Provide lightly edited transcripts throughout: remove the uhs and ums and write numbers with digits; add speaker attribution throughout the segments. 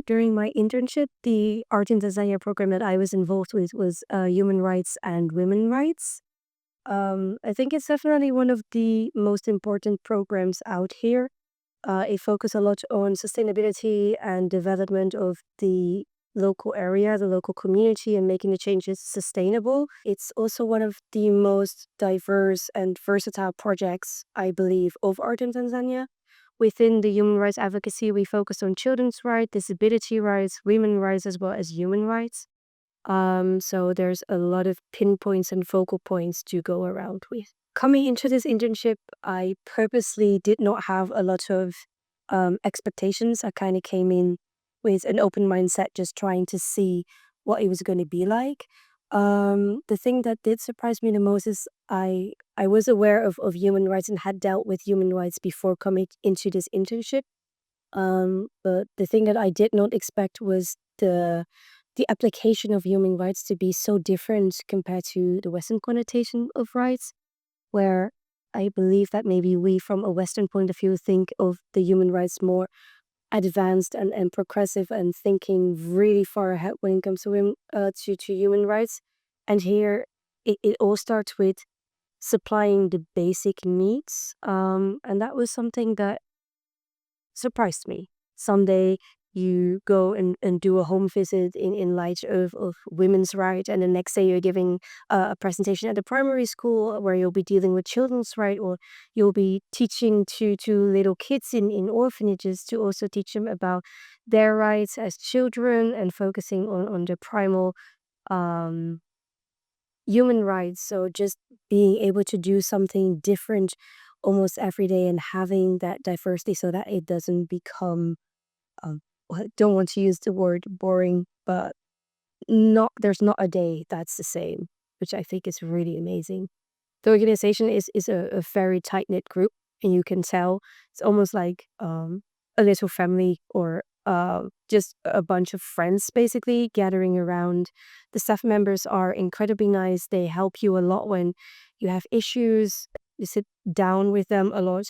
Speaker 1: during my internship, the art in Tanzania program that I was involved with was human rights and women rights. I think it's definitely one of the most important programs out here. It focuses a lot on sustainability and development of the local area, the local community, and making the changes sustainable. It's also one of the most diverse and versatile projects, I believe, of art in Tanzania. Within the human rights advocacy, we focus on children's rights, disability rights, women rights, as well as human rights. So there's a lot of pinpoints and focal points to go around with. Coming into this internship, I purposely did not have a lot of expectations. I kind of came in with an open mindset, just trying to see what it was going to be like. The thing that did surprise me the most is I was aware of human rights and had dealt with human rights before coming into this internship. But the thing that I did not expect was the application of human rights to be so different compared to the Western connotation of rights, where I believe that maybe we, from a Western point of view, think of the human rights more advanced and progressive and thinking really far ahead when it comes to to human rights. And here, it all starts with supplying the basic needs, and that was something that surprised me. Someday you go and do a home visit in light of women's rights, and the next day you're giving a presentation at a primary school where you'll be dealing with children's right, or you'll be teaching to little kids in orphanages to also teach them about their rights as children and focusing on the primal um, human rights. So just being able to do something different almost every day and having that diversity so that it doesn't become I don't want to use the word boring, but there's not a day that's the same, which I think is really amazing. The organization is a very tight knit group, and you can tell it's almost like a little family or just a bunch of friends basically gathering around. The staff members are incredibly nice. They help you a lot when you have issues. You sit down with them a lot.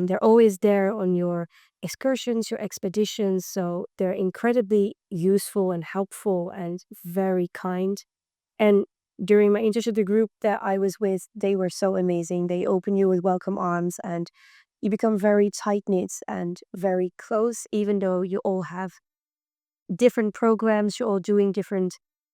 Speaker 1: They're always there on your excursions, your expeditions. So they're incredibly useful and helpful and very kind. And during my internship, the group that I was with, they were so amazing. They open you with welcome arms and you become very tight knit and very close, even though you all have different programs, you're all doing different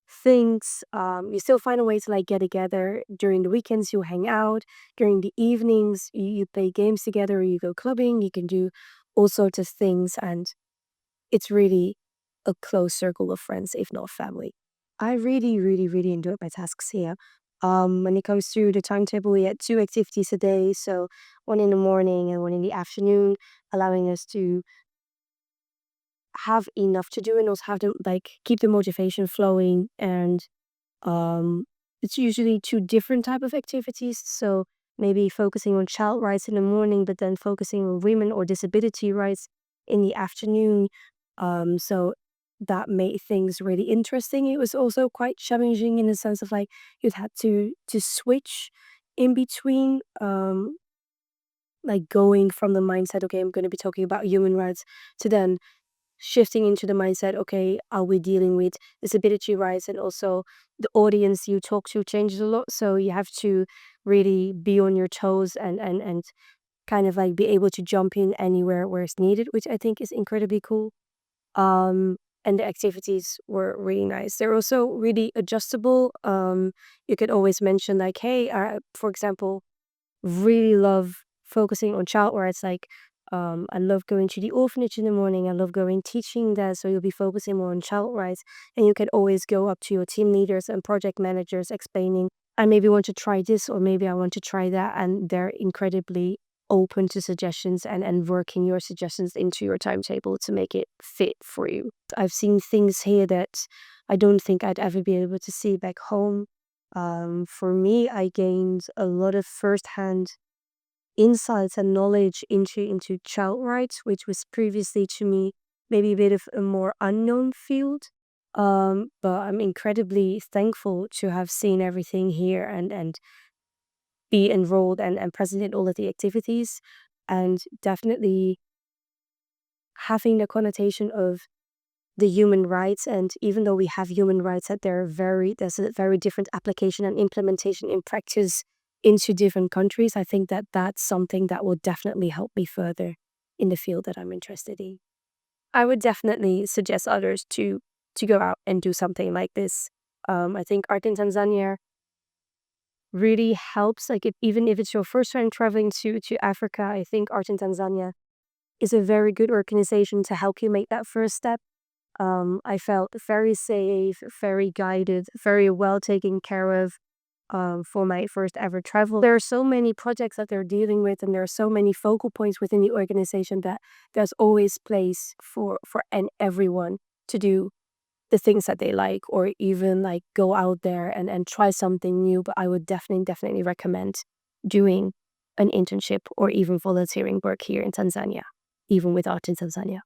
Speaker 1: things. You still find a way to like get together. During the weekends, you hang out. During the evenings, you play games together, or you go clubbing. You can do all sorts of things. And it's really a close circle of friends, if not family. I really, really, really enjoyed my tasks here. When it comes to the timetable, we had two activities a day, so one in the morning and one in the afternoon, allowing us to have enough to do and also have to like keep the motivation flowing. And um, it's usually two different type of activities. So maybe focusing on child rights in the morning, but then focusing on women or disability rights in the afternoon. So that made things really interesting. It was also quite challenging in the sense of like you'd had to switch in between, like going from the mindset, okay, I'm going to be talking about human rights, to then shifting into the mindset, okay, are we dealing with disability rights? And also the audience you talk to changes a lot. So you have to really be on your toes and kind of like be able to jump in anywhere where it's needed, which I think is incredibly cool. Um, and the activities were really nice. They're also really adjustable. You could always mention like, hey, for example, really love focusing on child rights. Like, I love going to the orphanage in the morning. I love going teaching there. So you'll be focusing more on child rights. And you can always go up to your team leaders and project managers explaining, I maybe want to try this or maybe I want to try that. And they're incredibly open to suggestions and working your suggestions into your timetable to make it fit for you. I've seen things here that I don't think I'd ever be able to see back home. For me, I gained a lot of firsthand insights and knowledge into child rights, which was previously to me maybe a bit of a more unknown field. But I'm incredibly thankful to have seen everything here and be enrolled and present in all of the activities, and definitely having the connotation of the human rights. And even though we have human rights, that there's a very different application and implementation in practice into different countries. I think that that's something that will definitely help me further in the field that I'm interested in. I would definitely suggest others to go out and do something like this. I think Art in Tanzania really helps. Like, even if it's your first time traveling to Africa, I think Art in Tanzania is a very good organization to help you make that first step. I felt very safe, very guided, very well taken care of, for my first ever travel. There are so many projects that they're dealing with, and there are so many focal points within the organization that there's always place for and everyone to do the things that they like, or even like go out there and try something new. But I would definitely recommend doing an internship or even volunteering work here in Tanzania, even with Art in Tanzania.